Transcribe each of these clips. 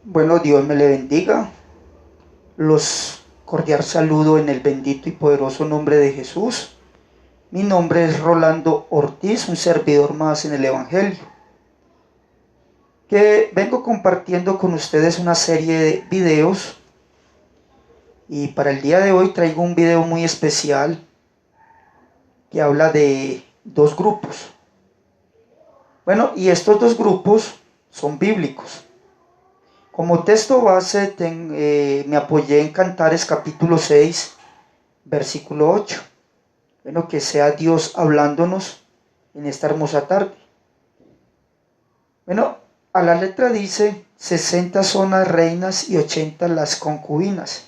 Bueno, Dios me le bendiga. Los cordial saludo en el bendito y poderoso nombre de Jesús. Mi nombre es Rolando Ortiz, un servidor más en el Evangelio, que vengo compartiendo con ustedes una serie de videos, y para el día de hoy traigo un video muy especial que habla de dos grupos. Bueno, y estos dos grupos son bíblicos. Como texto base me apoyé en Cantares capítulo 6, versículo 8. Bueno, que sea Dios hablándonos en esta hermosa tarde. Bueno, a la letra dice: 60 son las reinas y 80 las concubinas,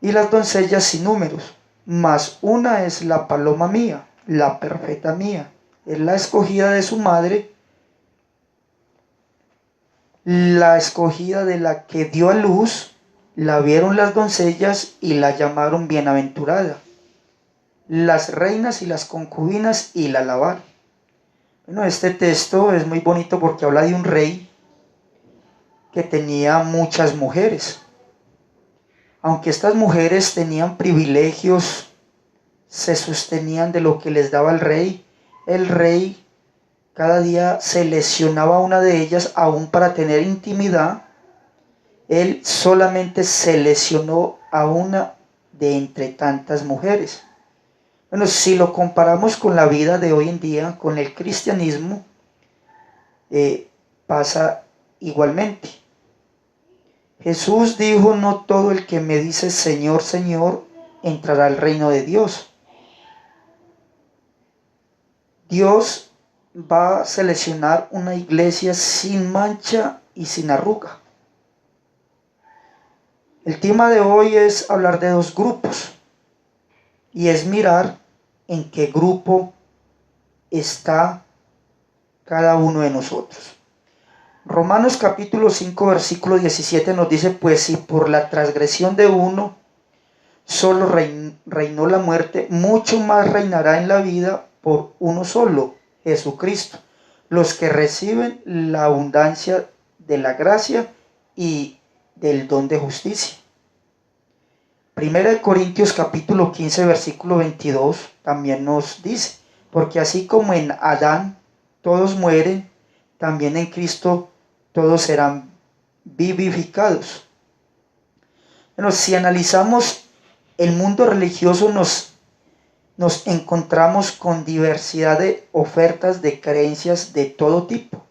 y las doncellas sin números, mas una es la paloma mía, la perfecta mía, es la escogida de su madre, la escogida de la que dio a luz. La vieron las doncellas y la llamaron bienaventurada, las reinas y las concubinas y la alabaron. Bueno, este texto es muy bonito porque habla de un rey que tenía muchas mujeres. Aunque estas mujeres tenían privilegios, se sostenían de lo que les daba el rey cada día seleccionaba a una de ellas aún para tener intimidad. Él solamente seleccionó a una de entre tantas mujeres. Bueno, si lo comparamos con la vida de hoy en día, con el cristianismo, pasa igualmente. Jesús dijo: no todo el que me dice Señor, Señor, entrará al reino de Dios. Dios va a seleccionar una iglesia sin mancha y sin arruga. El tema de hoy es hablar de dos grupos, y es mirar en qué grupo está cada uno de nosotros. Romanos capítulo 5 versículo 17 nos dice: pues si por la transgresión de uno solo reinó la muerte, mucho más reinará en la vida por uno solo, Jesucristo, los que reciben la abundancia de la gracia y del don de justicia. Primera de Corintios capítulo 15 versículo 22 también nos dice: porque así como en Adán todos mueren, también en Cristo todos serán vivificados. Bueno, si analizamos el mundo religioso, nos encontramos con diversidad de ofertas de creencias de todo tipo.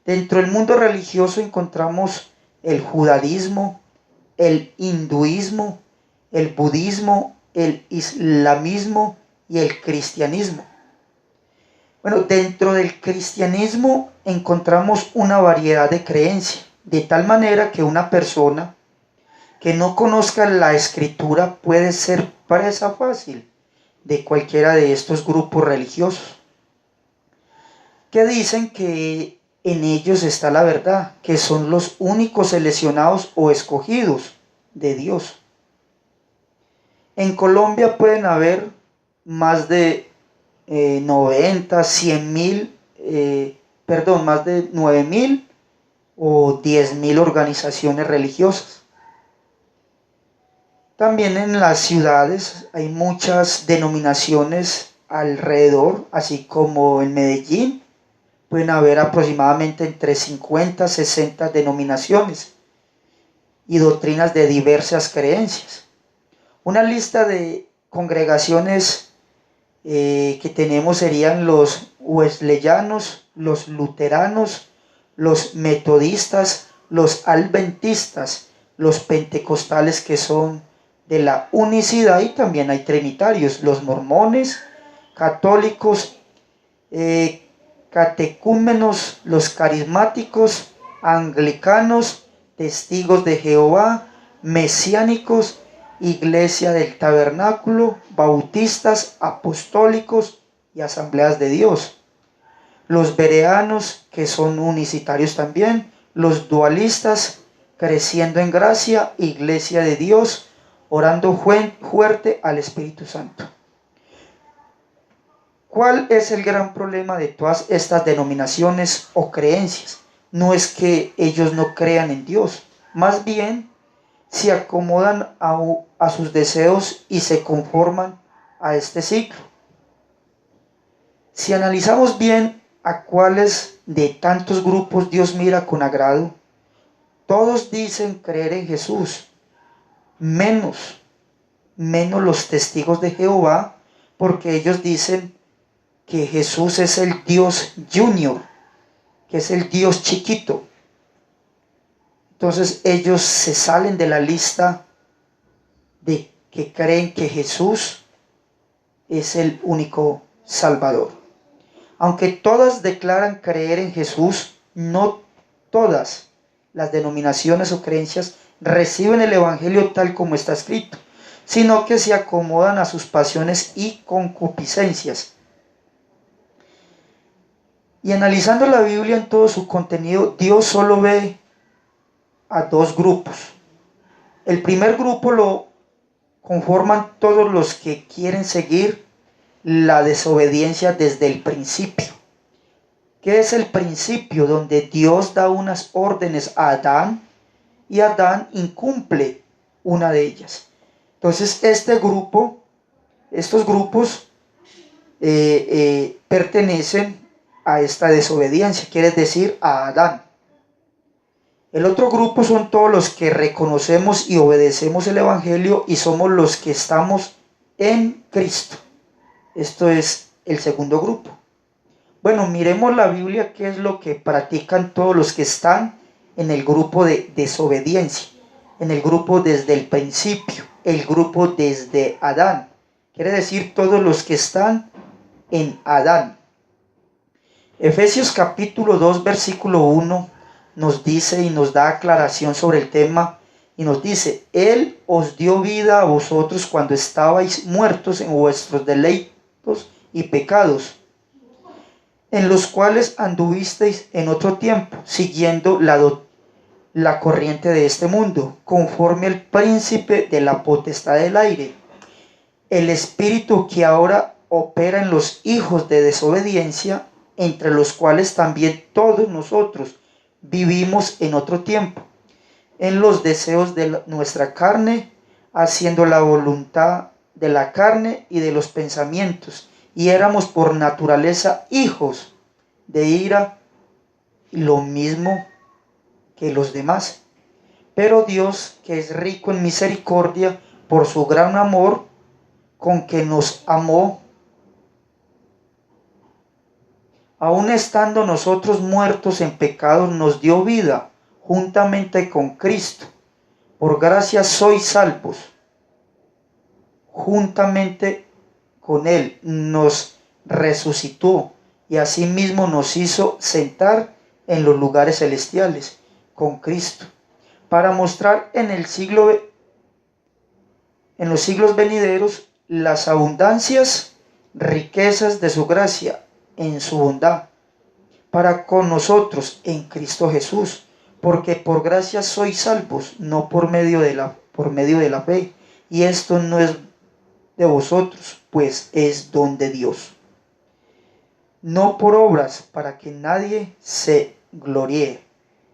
Dentro del mundo religioso encontramos el judaísmo, el hinduismo, el budismo, el islamismo y el cristianismo. Bueno, dentro del cristianismo encontramos una variedad de creencias, de tal manera que una persona que no conozca la escritura puede ser presa fácil de cualquiera de estos grupos religiosos, que dicen que en ellos está la verdad, que son los únicos seleccionados o escogidos de Dios. En Colombia pueden haber más de 90, 100 mil, más de 9.000 o 10.000 organizaciones religiosas. También en las ciudades hay muchas denominaciones alrededor, así como en Medellín pueden haber aproximadamente entre 50 a 60 denominaciones y doctrinas de diversas creencias. Una lista de congregaciones que tenemos serían los wesleyanos, los luteranos, los metodistas, los adventistas, los pentecostales, que son de la unicidad, y también hay trinitarios, los mormones, católicos, catecúmenos, los carismáticos, anglicanos, testigos de Jehová, mesiánicos, iglesia del tabernáculo, bautistas, apostólicos y asambleas de Dios. Los bereanos, que son unicitarios también, los dualistas, creciendo en gracia, iglesia de Dios, orando fuerte al Espíritu Santo. ¿Cuál es el gran problema de todas estas denominaciones o creencias? no es que ellos no crean en Dios, más bien se acomodan a sus deseos y se conforman a este ciclo. Si analizamos bien a cuáles de tantos grupos Dios mira con agrado, todos dicen creer en Jesús, menos los testigos de Jehová, porque ellos dicen que Jesús es el Dios junior, que es el Dios chiquito. Entonces ellos se salen de la lista de que creen que Jesús es el único Salvador. Aunque todas declaran creer en Jesús, no todas las denominaciones o creencias reciben el Evangelio tal como está escrito, sino que se acomodan a sus pasiones y concupiscencias. Y analizando la Biblia en todo su contenido, Dios solo ve a dos grupos. El primer grupo lo conforman todos los que quieren seguir la desobediencia desde el principio. ¿Qué es el principio? Donde Dios da unas órdenes a Adán y Adán incumple una de ellas. Entonces estos grupos pertenecen a esta desobediencia, quiere decir a Adán. El otro grupo son todos los que reconocemos y obedecemos el Evangelio y somos los que estamos en Cristo. Esto es el segundo grupo. Bueno, miremos la Biblia, qué es lo que practican todos los que están en el grupo de desobediencia, en el grupo desde el principio, el grupo desde Adán. Quiere decir todos los que están en Adán. Efesios capítulo 2, versículo 1 nos dice y nos da aclaración sobre el tema y nos dice: Él os dio vida a vosotros cuando estabais muertos en vuestros delitos y pecados, en los cuales anduvisteis en otro tiempo, siguiendo la corriente de este mundo, conforme al príncipe de la potestad del aire, el espíritu que ahora opera en los hijos de desobediencia, entre los cuales también todos nosotros vivimos en otro tiempo, en los deseos de nuestra carne, haciendo la voluntad de la carne y de los pensamientos, y éramos por naturaleza hijos de ira, lo mismo que los demás. Pero Dios, que es rico en misericordia, por su gran amor con que nos amó, aun estando nosotros muertos en pecados, nos dio vida juntamente con Cristo. Por gracia sois salvos. Juntamente con Él nos resucitó y asimismo nos hizo sentar en los lugares celestiales con Cristo, para mostrar en los siglos venideros las abundancias, riquezas de su gracia en su bondad para con nosotros en Cristo Jesús, porque por gracia sois salvos, no por medio de la fe, y esto no es de vosotros, pues es don de Dios, no por obras, para que nadie se gloríe.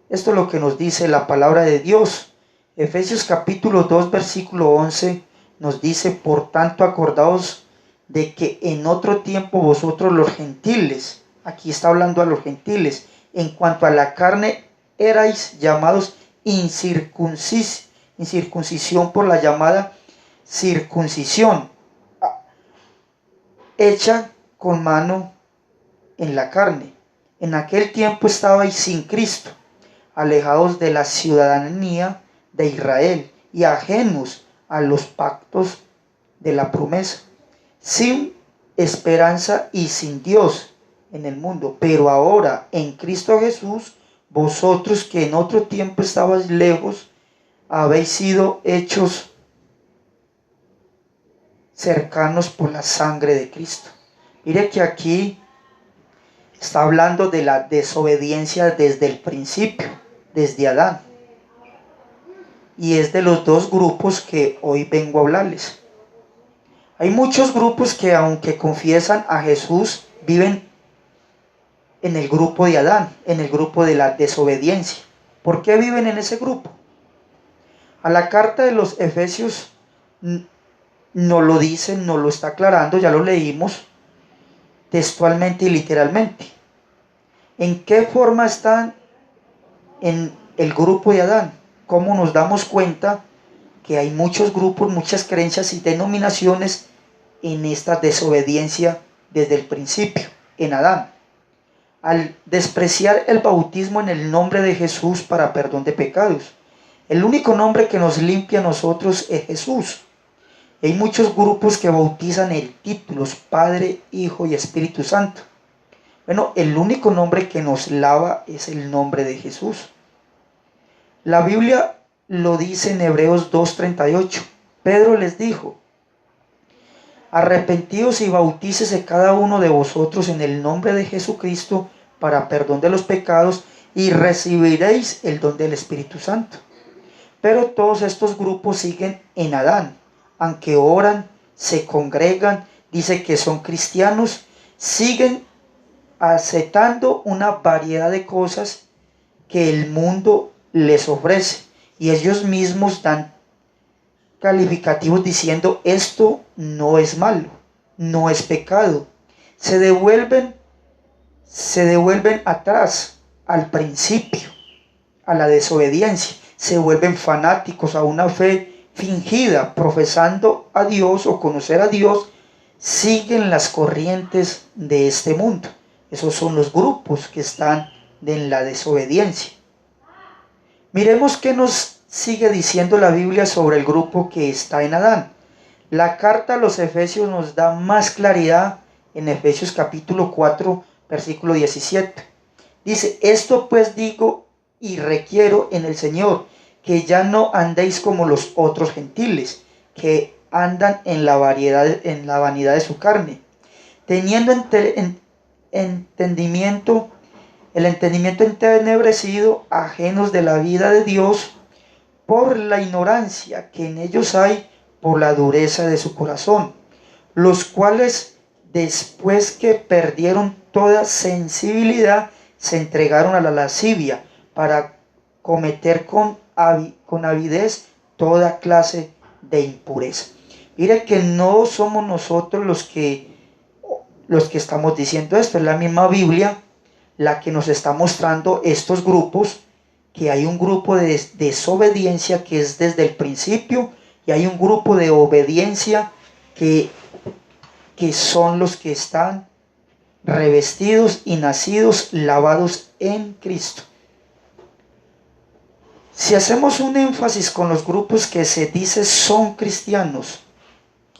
Esto es lo que nos dice la palabra de Dios. Efesios capítulo 2, versículo 11 nos dice: por tanto, acordaos de que en otro tiempo vosotros los gentiles, aquí está hablando a los gentiles, en cuanto a la carne erais llamados incircuncisión por la llamada circuncisión, hecha con mano en la carne. En aquel tiempo estabais sin Cristo, alejados de la ciudadanía de Israel y ajenos a los pactos de la promesa, sin esperanza y sin Dios en el mundo. Pero ahora en Cristo Jesús, vosotros que en otro tiempo estabais lejos, habéis sido hechos cercanos por la sangre de Cristo. Mire que aquí está hablando de la desobediencia desde el principio, desde Adán. Y es de los dos grupos que hoy vengo a hablarles. Hay muchos grupos que, aunque confiesan a Jesús, viven en el grupo de Adán, en el grupo de la desobediencia. ¿Por qué viven en ese grupo? A la carta de los Efesios no lo dice, no lo está aclarando, ya lo leímos textualmente y literalmente. ¿En qué forma están en el grupo de Adán? ¿Cómo nos damos cuenta que hay muchos grupos, muchas creencias y denominaciones en esta desobediencia desde el principio, en Adán? Al despreciar el bautismo en el nombre de Jesús para perdón de pecados. El único nombre que nos limpia a nosotros es Jesús. Hay muchos grupos que bautizan en títulos Padre, Hijo y Espíritu Santo. Bueno, el único nombre que nos lava es el nombre de Jesús. La Biblia lo dice en Hebreos 2:38. Pedro les dijo: arrepentíos y bautícese cada uno de vosotros en el nombre de Jesucristo para perdón de los pecados y recibiréis el don del Espíritu Santo. Pero todos estos grupos siguen en Adán, aunque oran, se congregan, dice que son cristianos, siguen aceptando una variedad de cosas que el mundo les ofrece y ellos mismos dan calificativos diciendo esto no es malo, no es pecado. Se devuelven atrás al principio, a la desobediencia, se vuelven fanáticos a una fe fingida, profesando a Dios o conocer a Dios, siguen las corrientes de este mundo. Esos son los grupos que están en la desobediencia. Miremos qué nos sigue diciendo la Biblia sobre el grupo que está en Adán. La carta a los Efesios nos da más claridad en Efesios capítulo 4, versículo 17. Dice: esto pues digo y requiero en el Señor, que ya no andéis como los otros gentiles, que andan en la vanidad de su carne, teniendo entendimiento, el entendimiento entenebrecido, ajenos de la vida de Dios, por la ignorancia que en ellos hay, por la dureza de su corazón, los cuales después que perdieron toda sensibilidad, se entregaron a la lascivia para cometer con avidez toda clase de impureza. Mire que no somos nosotros los que estamos diciendo esto, es la misma Biblia la que nos está mostrando estos grupos, que hay un grupo de desobediencia que es desde el principio y hay un grupo de obediencia que son los que están revestidos y nacidos, lavados en Cristo. Si hacemos un énfasis con los grupos que se dice son cristianos,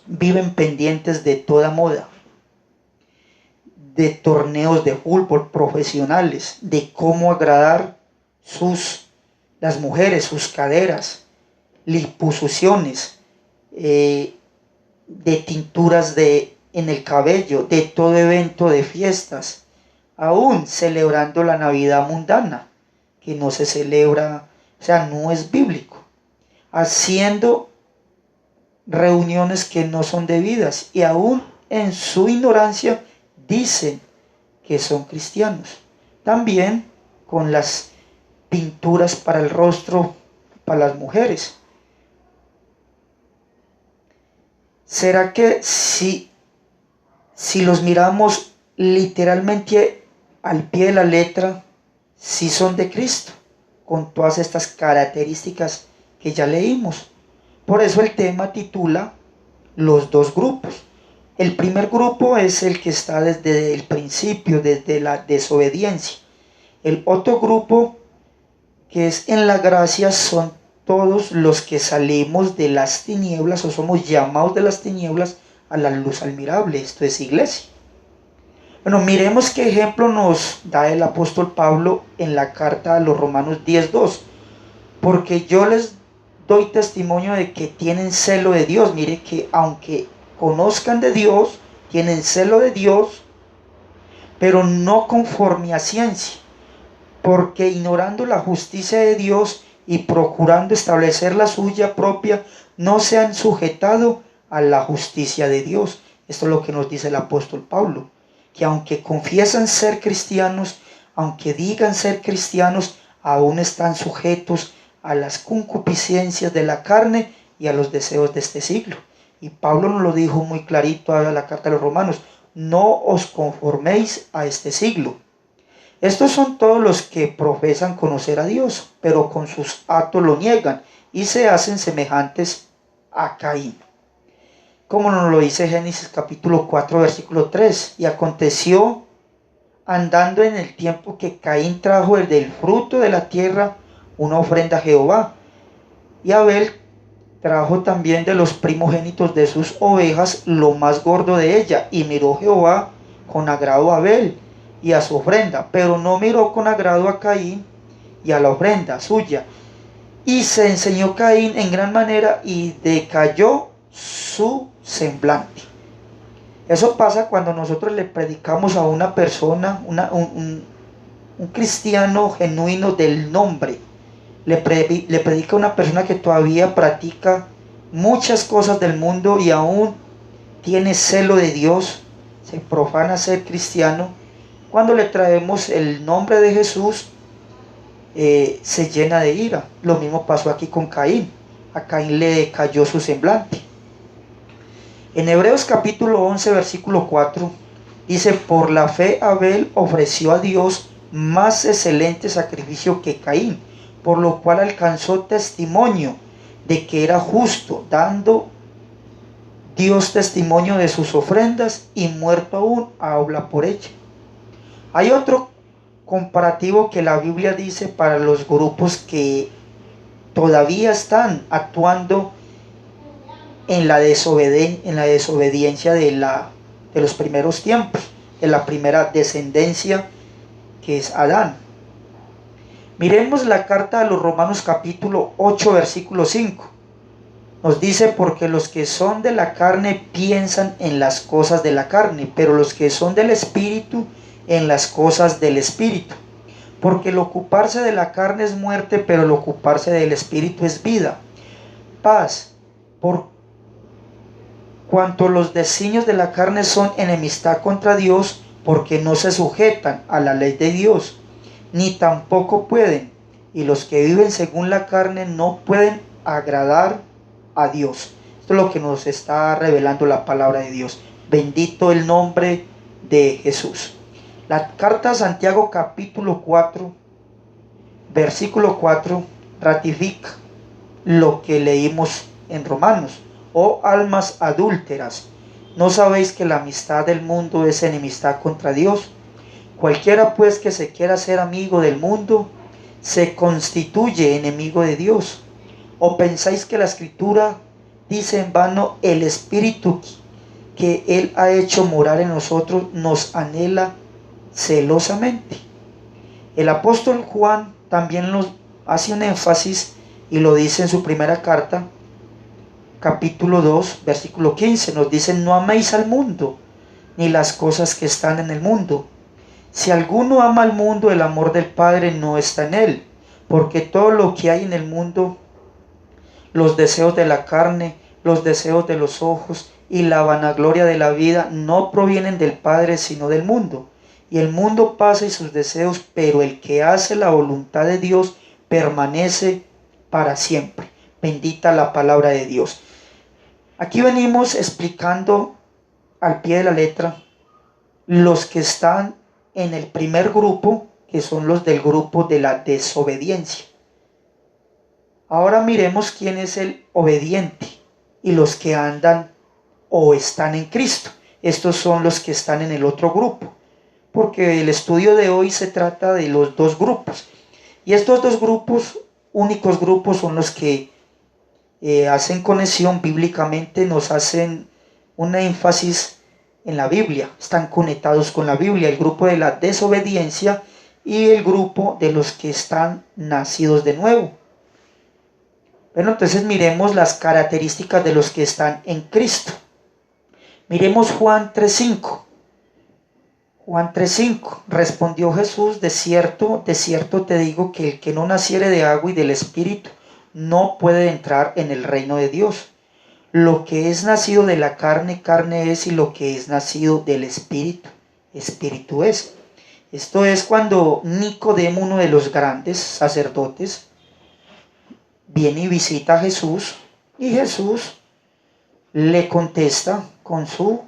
viven pendientes de toda moda, de torneos de fútbol profesionales, de cómo agradar las mujeres, sus caderas, liposucciones, de tinturas en el cabello, de todo evento de fiestas, aún celebrando la Navidad mundana, que no se celebra, o sea, no es bíblico, haciendo reuniones que no son debidas y aún en su ignorancia dicen que son cristianos. También con las pinturas para el rostro para las mujeres. ¿Será que si los miramos literalmente al pie de la letra, si son de Cristo, con todas estas características que ya leímos? Por eso el tema titula los dos grupos. El primer grupo es el que está desde el principio, desde la desobediencia. El otro grupo que es en la gracia son todos los que salimos de las tinieblas o somos llamados de las tinieblas a la luz admirable. Esto es iglesia. Bueno, miremos qué ejemplo nos da el apóstol Pablo en la carta a los Romanos 10:2. Porque yo les doy testimonio de que tienen celo de Dios. Mire que aunque conozcan de Dios, tienen celo de Dios, pero no conforme a ciencia, porque ignorando la justicia de Dios y procurando establecer la suya propia, no se han sujetado a la justicia de Dios. Esto es lo que nos dice el apóstol Pablo, que aunque confiesan ser cristianos, aunque digan ser cristianos, aún están sujetos a las concupiscencias de la carne y a los deseos de este siglo. Y Pablo nos lo dijo muy clarito a la carta de los Romanos: no os conforméis a este siglo. Estos son todos los que profesan conocer a Dios, pero con sus actos lo niegan y se hacen semejantes a Caín. Como nos lo dice Génesis capítulo 4, versículo 3. Y aconteció, andando en el tiempo, que Caín trajo del fruto de la tierra una ofrenda a Jehová. Y Abel trajo también de los primogénitos de sus ovejas lo más gordo de ella. Y miró Jehová con agrado a Abel y a su ofrenda, pero no miró con agrado a Caín y a la ofrenda suya. Y se enseñó Caín en gran manera y decayó su semblante. Eso pasa cuando nosotros le predicamos a una persona, un cristiano genuino del nombre. Le predica a una persona que todavía practica muchas cosas del mundo y aún tiene celo de Dios, se profana ser cristiano. Cuando le traemos el nombre de Jesús, se llena de ira. Lo mismo pasó aquí con Caín. A Caín le cayó su semblante. En Hebreos capítulo 11, versículo 4, dice: por la fe Abel ofreció a Dios más excelente sacrificio que Caín, por lo cual alcanzó testimonio de que era justo, dando Dios testimonio de sus ofrendas, y muerto aún habla por ella. Hay otro comparativo que la Biblia dice para los grupos que todavía están actuando en la desobediencia de los primeros tiempos, de la primera descendencia, que es Adán. Miremos la carta a los Romanos capítulo 8, versículo 5. Nos dice: porque los que son de la carne piensan en las cosas de la carne, pero los que son del Espíritu en las cosas del Espíritu. Porque el ocuparse de la carne es muerte, pero el ocuparse del Espíritu es vida, paz. Por cuanto los designios de la carne son enemistad contra Dios, porque no se sujetan a la ley de Dios, ni tampoco pueden. Y los que viven según la carne no pueden agradar a Dios. Esto es lo que nos está revelando la palabra de Dios. Bendito el nombre de Jesús. La carta a Santiago capítulo 4, versículo 4, ratifica lo que leímos en Romanos. Oh almas adúlteras, ¿no sabéis que la amistad del mundo es enemistad contra Dios? Cualquiera pues que se quiera ser amigo del mundo, se constituye enemigo de Dios. ¿O pensáis que la Escritura dice en vano: el Espíritu que Él ha hecho morar en nosotros nos anhela celosamente? El apóstol Juan también nos hace un énfasis y lo dice en su primera carta, capítulo 2, versículo 15. Nos dice: no améis al mundo, ni las cosas que están en el mundo. Si alguno ama al mundo, el amor del Padre no está en él. Porque todo lo que hay en el mundo, los deseos de la carne, los deseos de los ojos y la vanagloria de la vida, no provienen del Padre, sino del mundo. Y el mundo pasa y sus deseos, pero el que hace la voluntad de Dios permanece para siempre. Bendita la palabra de Dios. Aquí venimos explicando al pie de la letra los que están en el primer grupo, que son los del grupo de la desobediencia. Ahora miremos quién es el obediente y los que andan o están en Cristo. Estos son los que están en el otro grupo, porque el estudio de hoy se trata de los dos grupos. Y estos dos grupos, únicos grupos, son los que hacen conexión bíblicamente, nos hacen un énfasis en la Biblia, están conectados con la Biblia: el grupo de la desobediencia y el grupo de los que están nacidos de nuevo. Bueno, entonces miremos las características de los que están en Cristo. Miremos Juan 3:5. Juan 3:5. Respondió Jesús: de cierto te digo que el que no naciere de agua y del Espíritu no puede entrar en el reino de Dios. Lo que es nacido de la carne, carne es, y lo que es nacido del Espíritu, espíritu es. Esto es cuando Nicodemo, uno de los grandes sacerdotes, viene y visita a Jesús y Jesús le contesta con su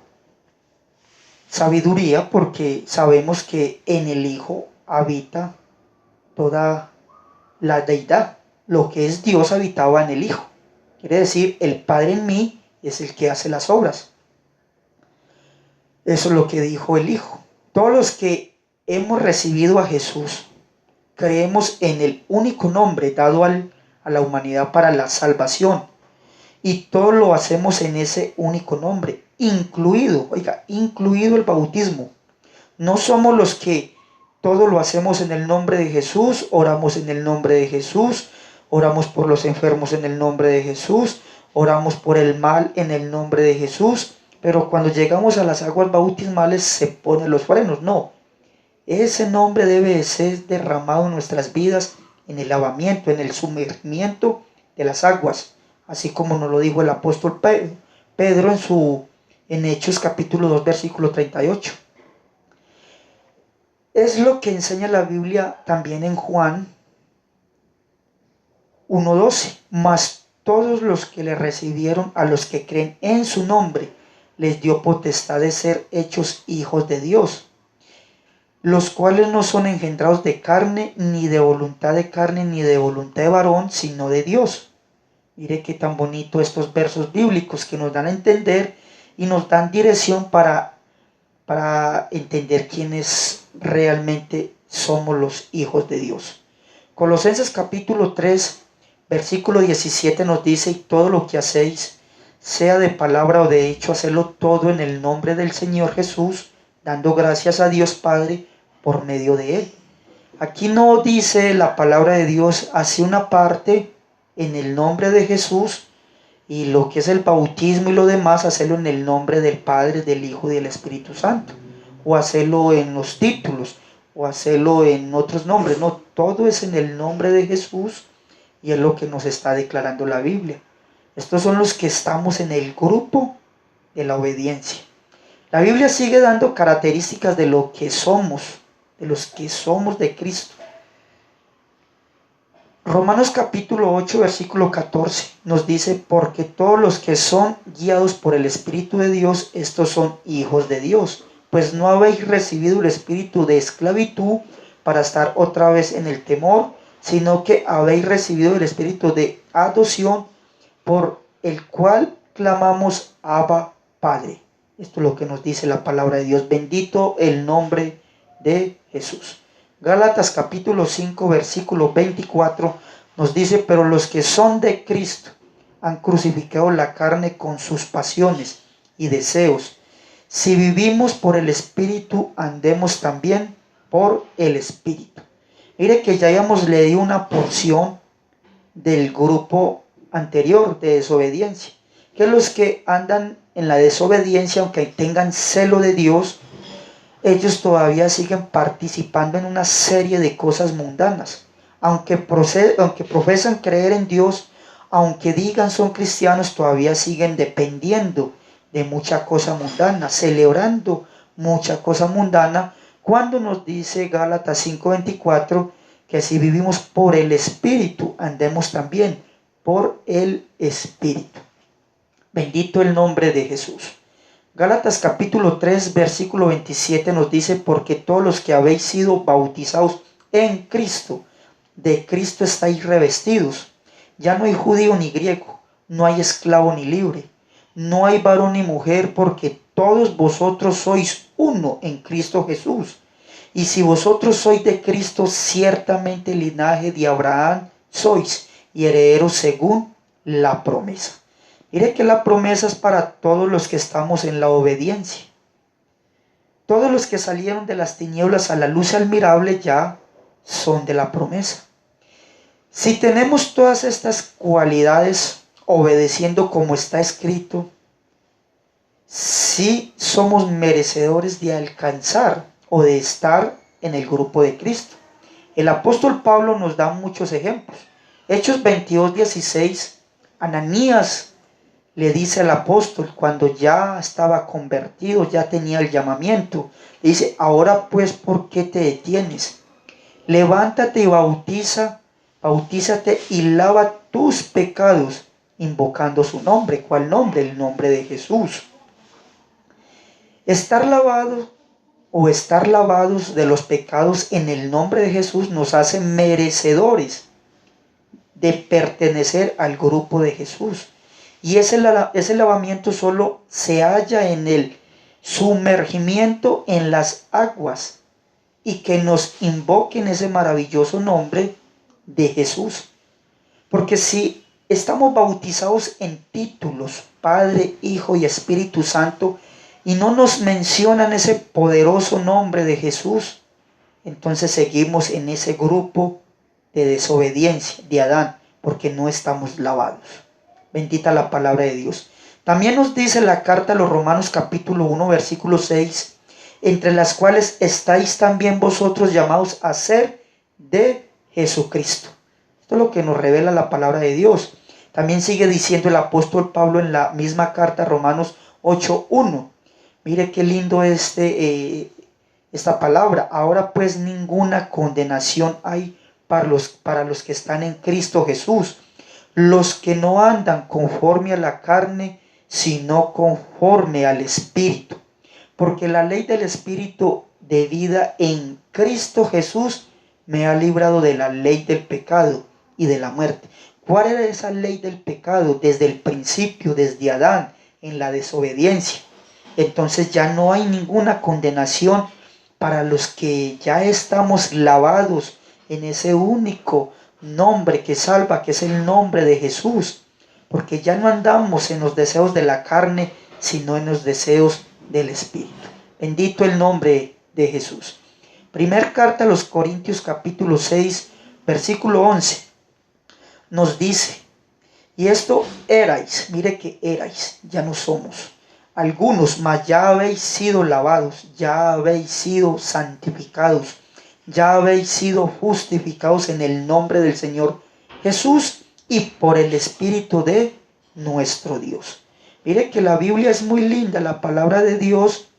sabiduría, porque sabemos que en el Hijo habita toda la deidad. Lo que es Dios habitaba en el Hijo. Quiere decir, el Padre en mí es el que hace las obras. Eso es lo que dijo el Hijo. Todos los que hemos recibido a Jesús, creemos en el único nombre dado a la humanidad para la salvación. Y todo lo hacemos en ese único nombre, incluido el bautismo. No somos los que todo lo hacemos en el nombre de Jesús, oramos en el nombre de Jesús, oramos por los enfermos en el nombre de Jesús, oramos por el mal en el nombre de Jesús, pero cuando llegamos a las aguas bautismales se ponen los frenos. No, ese nombre debe ser derramado en nuestras vidas en el lavamiento, en el sumergimiento de las aguas, así como nos lo dijo el apóstol Pedro en Hechos capítulo 2 versículo 38. Es lo que enseña la Biblia también en Juan 1:12. Mas todos los que le recibieron, a los que creen en su nombre, les dio potestad de ser hechos hijos de Dios, los cuales no son engendrados de carne, ni de voluntad de carne, ni de voluntad de varón, sino de Dios. Mire qué tan bonito estos versos bíblicos que nos dan a entender y nos dan dirección para entender quiénes realmente somos los hijos de Dios. Colosenses capítulo 3, versículo 17 nos dice: y todo lo que hacéis, sea de palabra o de hecho, hacedlo todo en el nombre del Señor Jesús, dando gracias a Dios Padre por medio de Él. Aquí no dice la palabra de Dios, hace una parte en el nombre de Jesús, y lo que es el bautismo y lo demás, hacerlo en el nombre del Padre, del Hijo y del Espíritu Santo, o hacerlo en los títulos, o hacerlo en otros nombres. No, todo es en el nombre de Jesús, y es lo que nos está declarando la Biblia. Estos son los que estamos en el grupo de la obediencia. La Biblia sigue dando características de lo que somos, de los que somos de Cristo. Romanos capítulo 8, versículo 14 nos dice: porque todos los que son guiados por el Espíritu de Dios, estos son hijos de Dios. Pues no habéis recibido el espíritu de esclavitud para estar otra vez en el temor, sino que habéis recibido el espíritu de adopción, por el cual clamamos: Abba, Padre. Esto es lo que nos dice la palabra de Dios. Bendito el nombre de Jesús. Gálatas capítulo 5 versículo 24 nos dice: pero los que son de Cristo han crucificado la carne con sus pasiones y deseos. Si vivimos por el Espíritu, andemos también por el Espíritu. Mire que ya habíamos leído una porción del grupo anterior de desobediencia, que los que andan en la desobediencia, aunque tengan celo de Dios, ellos todavía siguen participando en una serie de cosas mundanas. Aunque profesan creer en Dios, aunque digan son cristianos, todavía siguen dependiendo de mucha cosa mundana, celebrando mucha cosa mundana, cuando nos dice Gálatas 5:24 que si vivimos por el Espíritu, andemos también por el Espíritu. Bendito el nombre de Jesús. Gálatas capítulo 3 versículo 27 nos dice: porque todos los que habéis sido bautizados en Cristo, de Cristo estáis revestidos. Ya no hay judío ni griego, no hay esclavo ni libre, no hay varón ni mujer, porque todos vosotros sois uno en Cristo Jesús. Y si vosotros sois de Cristo, ciertamente linaje de Abraham sois, y herederos según la promesa. Mire que la promesa es para todos los que estamos en la obediencia. Todos los que salieron de las tinieblas a la luz admirable ya son de la promesa. Si tenemos todas estas cualidades obedeciendo como está escrito, sí somos merecedores de alcanzar o de estar en el grupo de Cristo. El apóstol Pablo nos da muchos ejemplos. Hechos 22:16, Ananías, le dice al apóstol cuando ya estaba convertido, ya tenía el llamamiento. Le dice, ahora pues, ¿por qué te detienes? Levántate y bautízate y lava tus pecados, invocando su nombre. ¿Cuál nombre? El nombre de Jesús. Estar lavado o estar lavados de los pecados en el nombre de Jesús nos hace merecedores de pertenecer al grupo de Jesús. Y ese lavamiento solo se halla en el sumergimiento en las aguas y que nos invoquen ese maravilloso nombre de Jesús. Porque si estamos bautizados en títulos, Padre, Hijo y Espíritu Santo, y no nos mencionan ese poderoso nombre de Jesús, entonces seguimos en ese grupo de desobediencia de Adán, porque no estamos lavados. Bendita la palabra de Dios. También nos dice la carta a los Romanos capítulo 1, versículo 6, entre las cuales estáis también vosotros llamados a ser de Jesucristo. Esto es lo que nos revela la palabra de Dios. También sigue diciendo el apóstol Pablo en la misma carta, Romanos 8:1. Mire qué lindo esta palabra. Ahora pues ninguna condenación hay para los que están en Cristo Jesús, los que no andan conforme a la carne, sino conforme al Espíritu. Porque la ley del Espíritu de vida en Cristo Jesús me ha librado de la ley del pecado y de la muerte. ¿Cuál era esa ley del pecado? Desde el principio, desde Adán, en la desobediencia. Entonces ya no hay ninguna condenación para los que ya estamos lavados en ese único nombre que salva, que es el nombre de Jesús. Porque ya no andamos en los deseos de la carne, sino en los deseos del Espíritu. Bendito el nombre de Jesús. Primer carta a los Corintios capítulo 6, versículo 11. Nos dice, y esto erais, mire que erais, ya no somos. Algunos, mas ya habéis sido lavados, ya habéis sido santificados, ya habéis sido justificados en el nombre del Señor Jesús y por el Espíritu de nuestro Dios. Mire que la Biblia es muy linda, la palabra de Dios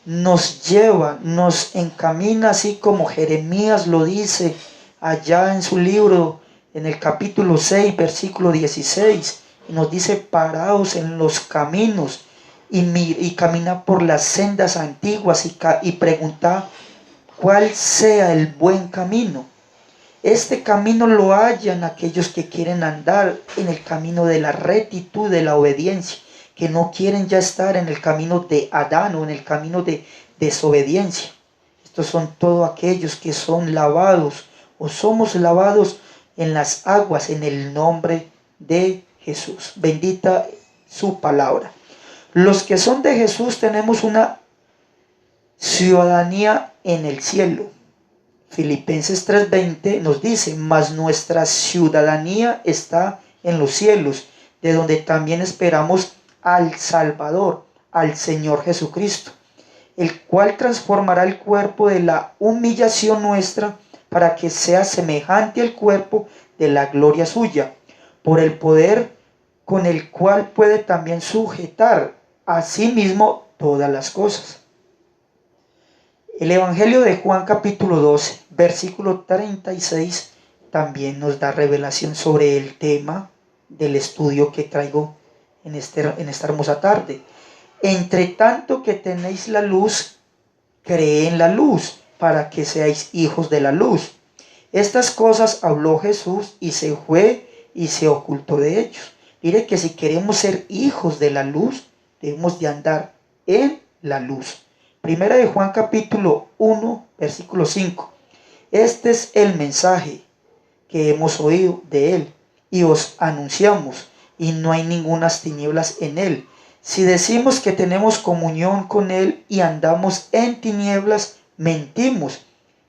nos lleva, nos encamina, así como Jeremías lo dice allá en su libro, en el capítulo 6, versículo 16, y nos dice, paraos en los caminos y caminad por las sendas antiguas y preguntad cuál sea el buen camino. Este camino lo hallan aquellos que quieren andar en el camino de la rectitud, de la obediencia, que no quieren ya estar en el camino de Adán o en el camino de desobediencia. Estos son todos aquellos que son lavados o somos lavados en las aguas en el nombre de Jesús. Bendita su palabra. Los que son de Jesús tenemos una ciudadanía en el cielo. Filipenses 3:20 nos dice, mas nuestra ciudadanía está en los cielos, de donde también esperamos al Salvador, al Señor Jesucristo, el cual transformará el cuerpo de la humillación nuestra para que sea semejante al cuerpo de la gloria suya, por el poder con el cual puede también sujetar a sí mismo todas las cosas. El Evangelio de Juan capítulo 12, versículo 36, también nos da revelación sobre el tema del estudio que traigo en esta hermosa tarde. Entre tanto que tenéis la luz, cree en la luz, para que seáis hijos de la luz. Estas cosas habló Jesús y se fue y se ocultó de ellos. Mire que si queremos ser hijos de la luz, debemos de andar en la luz. Primera de Juan capítulo 1, versículo 5. Este es el mensaje que hemos oído de él y os anunciamos, y no hay ningunas tinieblas en él. Si decimos que tenemos comunión con él y andamos en tinieblas, mentimos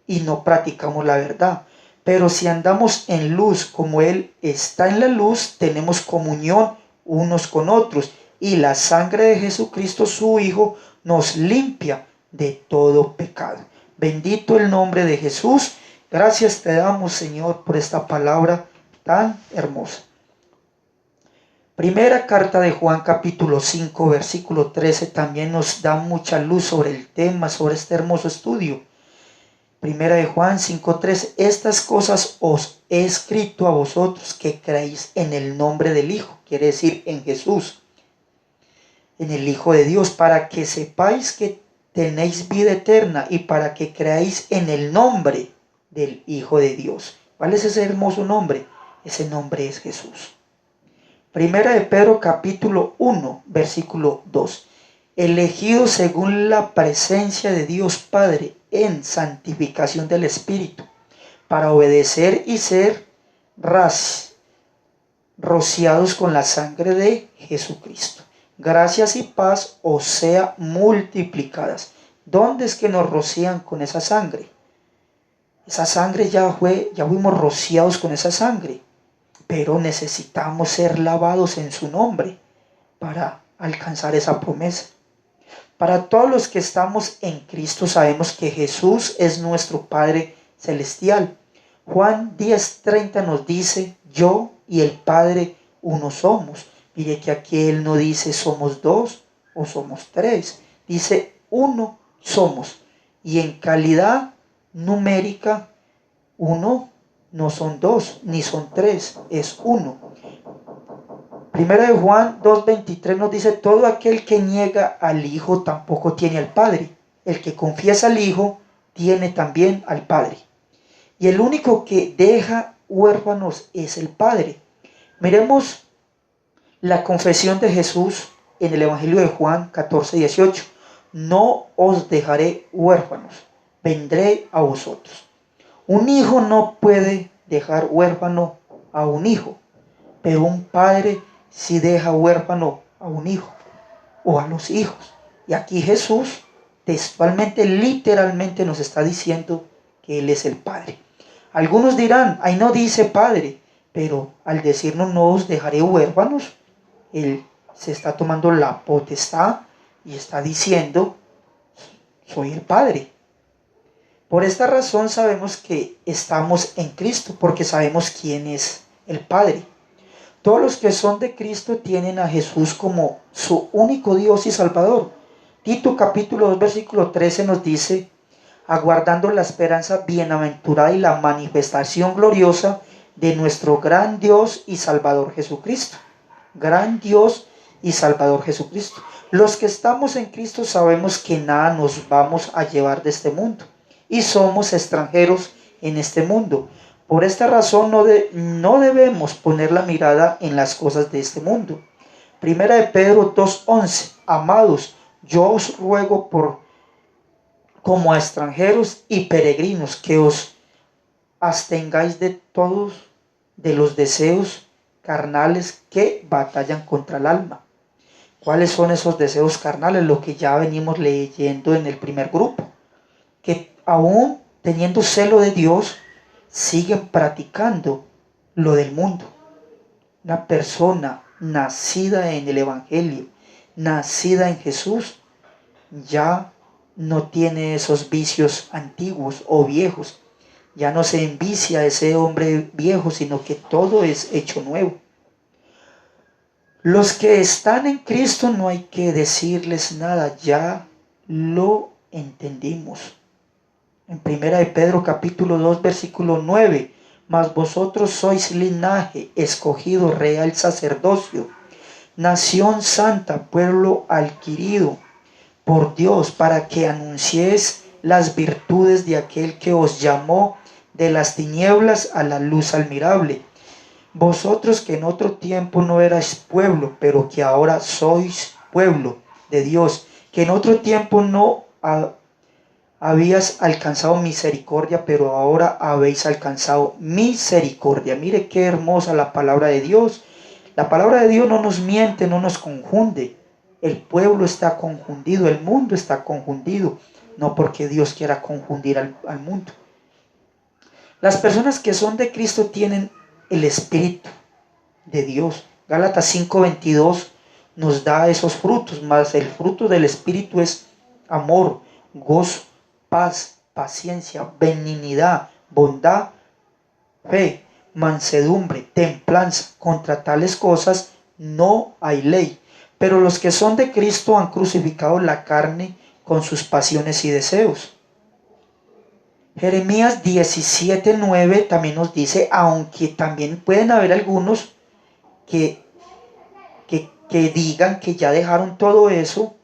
y no practicamos la verdad. Pero si andamos en luz como él está en la luz, tenemos comunión unos con otros, y la sangre de Jesucristo su Hijo nos limpia de todo pecado. Bendito el nombre de Jesús. Gracias te damos, Señor, por esta palabra tan hermosa. Primera carta de Juan capítulo 5 versículo 13 también nos da mucha luz sobre el tema, sobre este hermoso estudio. Primera de Juan 5:13, estas cosas os he escrito a vosotros que creéis en el nombre del Hijo, quiere decir en Jesús, en el Hijo de Dios, para que sepáis que tenéis vida eterna y para que creáis en el nombre del Hijo de Dios. ¿Cuál es ese hermoso nombre? Ese nombre es Jesús. Primera de Pedro capítulo 1 versículo 2. Elegidos según la presencia de Dios Padre en santificación del Espíritu, para obedecer y ser rociados con la sangre de Jesucristo. Gracias y paz os sea multiplicadas. ¿Dónde es que nos rocían con esa sangre? Esa sangre ya fuimos rociados con esa sangre, pero necesitamos ser lavados en su nombre para alcanzar esa promesa. Para todos los que estamos en Cristo sabemos que Jesús es nuestro Padre Celestial. Juan 10:30 nos dice, yo y el Padre uno somos. Mire que aquí Él no dice somos dos o somos tres. Dice uno somos. Y en calidad numérica, uno no son dos ni son tres, es uno. Primera de Juan 2:23 nos dice, todo aquel que niega al Hijo tampoco tiene al Padre. El que confiesa al Hijo tiene también al Padre. Y el único que deja huérfanos es el Padre. Miremos la confesión de Jesús en el Evangelio de Juan 14:18. No os dejaré huérfanos, vendré a vosotros. Un hijo no puede dejar huérfano a un hijo, pero un padre sí deja huérfano a un hijo o a los hijos. Y aquí Jesús textualmente, literalmente nos está diciendo que Él es el Padre. Algunos dirán, ahí no dice Padre, pero al decirnos no os dejaré huérfanos, Él se está tomando la potestad y está diciendo, soy el Padre. Por esta razón sabemos que estamos en Cristo, porque sabemos quién es el Padre. Todos los que son de Cristo tienen a Jesús como su único Dios y Salvador. Tito capítulo 2 versículo 13 nos dice, aguardando la esperanza bienaventurada y la manifestación gloriosa de nuestro gran Dios y Salvador Jesucristo. Gran Dios y Salvador Jesucristo. Los que estamos en Cristo sabemos que nada nos vamos a llevar de este mundo y somos extranjeros en este mundo. Por esta razón no debemos poner la mirada en las cosas de este mundo. Primera de Pedro 2:11. Amados, yo os ruego como a extranjeros y peregrinos que os abstengáis de todos de los deseos carnales que batallan contra el alma. ¿Cuáles son esos deseos carnales? Lo que ya venimos leyendo en el primer grupo. Que aún teniendo celo de Dios, siguen practicando lo del mundo. Una persona nacida en el Evangelio, nacida en Jesús, ya no tiene esos vicios antiguos o viejos. Ya no se envicia ese hombre viejo, sino que todo es hecho nuevo. Los que están en Cristo no hay que decirles nada, ya lo entendimos. En primera de Pedro capítulo 2 versículo 9, mas vosotros sois linaje escogido, real sacerdocio, nación santa, pueblo adquirido por Dios, para que anunciéis las virtudes de aquel que os llamó de las tinieblas a la luz admirable. Vosotros que en otro tiempo no erais pueblo, pero que ahora sois pueblo de Dios, que en otro tiempo no habías alcanzado misericordia, pero ahora habéis alcanzado misericordia. Mire qué hermosa la palabra de Dios. La palabra de Dios no nos miente, no nos confunde. El pueblo está confundido, el mundo está confundido, no porque Dios quiera confundir al mundo. Las personas que son de Cristo tienen el Espíritu de Dios. Gálatas 5:22 nos da esos frutos, mas el fruto del Espíritu es amor, gozo, paz, paciencia, benignidad, bondad, fe, mansedumbre, templanza. Contra tales cosas no hay ley. Pero los que son de Cristo han crucificado la carne con sus pasiones y deseos. Jeremías 17:9 también nos dice, aunque también pueden haber algunos que digan que ya dejaron todo eso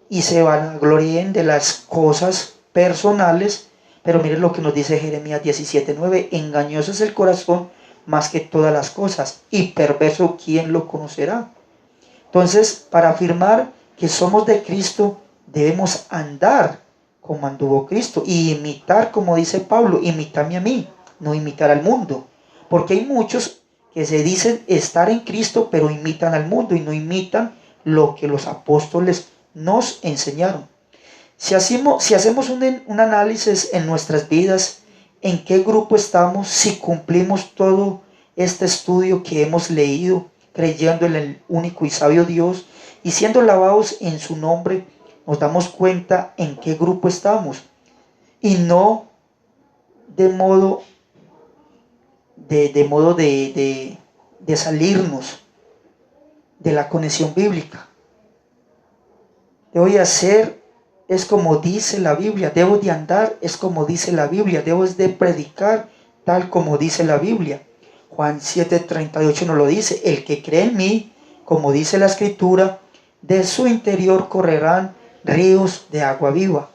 y se vanaglorien de las cosas personales, pero miren lo que nos dice Jeremías 17:9, engañoso es el corazón más que todas las cosas, y perverso, ¿quién lo conocerá? Entonces, para afirmar que somos de Cristo, debemos andar como anduvo Cristo y imitar, como dice Pablo, imítame a mí, no imitar al mundo, porque hay muchos que se dicen estar en Cristo, pero imitan al mundo y no imitan lo que los apóstoles nos enseñaron. Si hacemos un análisis en nuestras vidas, en qué grupo estamos, si cumplimos todo este estudio que hemos leído, creyendo en el único y sabio Dios y siendo lavados en su nombre, nos damos cuenta en qué grupo estamos y no de modo de salirnos de la conexión bíblica. Debo de hacer es como dice la Biblia, debo de andar es como dice la Biblia, debo de predicar tal como dice la Biblia. Juan 7:38 nos lo dice, el que cree en mí, como dice la Escritura, de su interior correrán ríos de agua viva.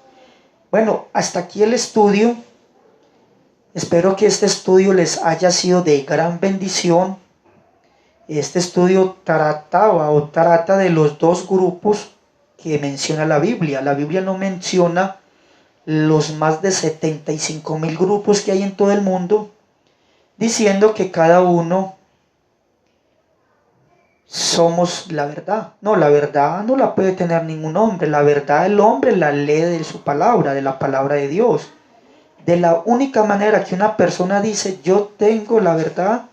Bueno, hasta aquí el estudio. Espero que este estudio les haya sido de gran bendición. Este estudio trata de los dos grupos que menciona la Biblia. La Biblia no menciona los más de 75,000 grupos que hay en todo el mundo, diciendo que cada uno somos la verdad. No, la verdad no la puede tener ningún hombre. La verdad el hombre la lee de su palabra, de la palabra de Dios. De la única manera que una persona dice yo tengo la verdad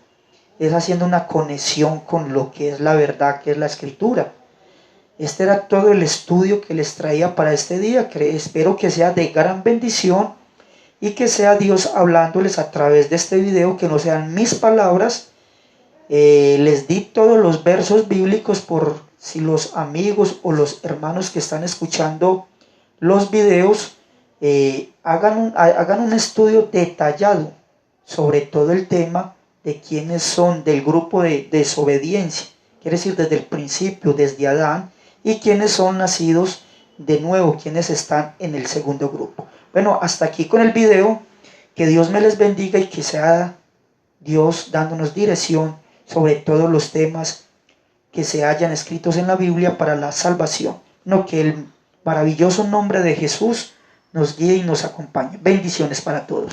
es haciendo una conexión con lo que es la verdad, que es la Escritura. Este era todo el estudio que les traía para este día. Espero que sea de gran bendición y que sea Dios hablándoles a través de este video, que no sean mis palabras. Les di todos los versos bíblicos por si los amigos o los hermanos que están escuchando los videos hagan un estudio detallado sobre todo el tema de quienes son del grupo de desobediencia, quiere decir desde el principio, desde Adán, y quienes son nacidos de nuevo, quienes están en el segundo grupo. Bueno, hasta aquí con el video. Que Dios me les bendiga y que sea Dios dándonos dirección sobre todos los temas que se hayan escritos en la Biblia para la salvación. No, que el maravilloso nombre de Jesús nos guíe y nos acompañe. Bendiciones para todos.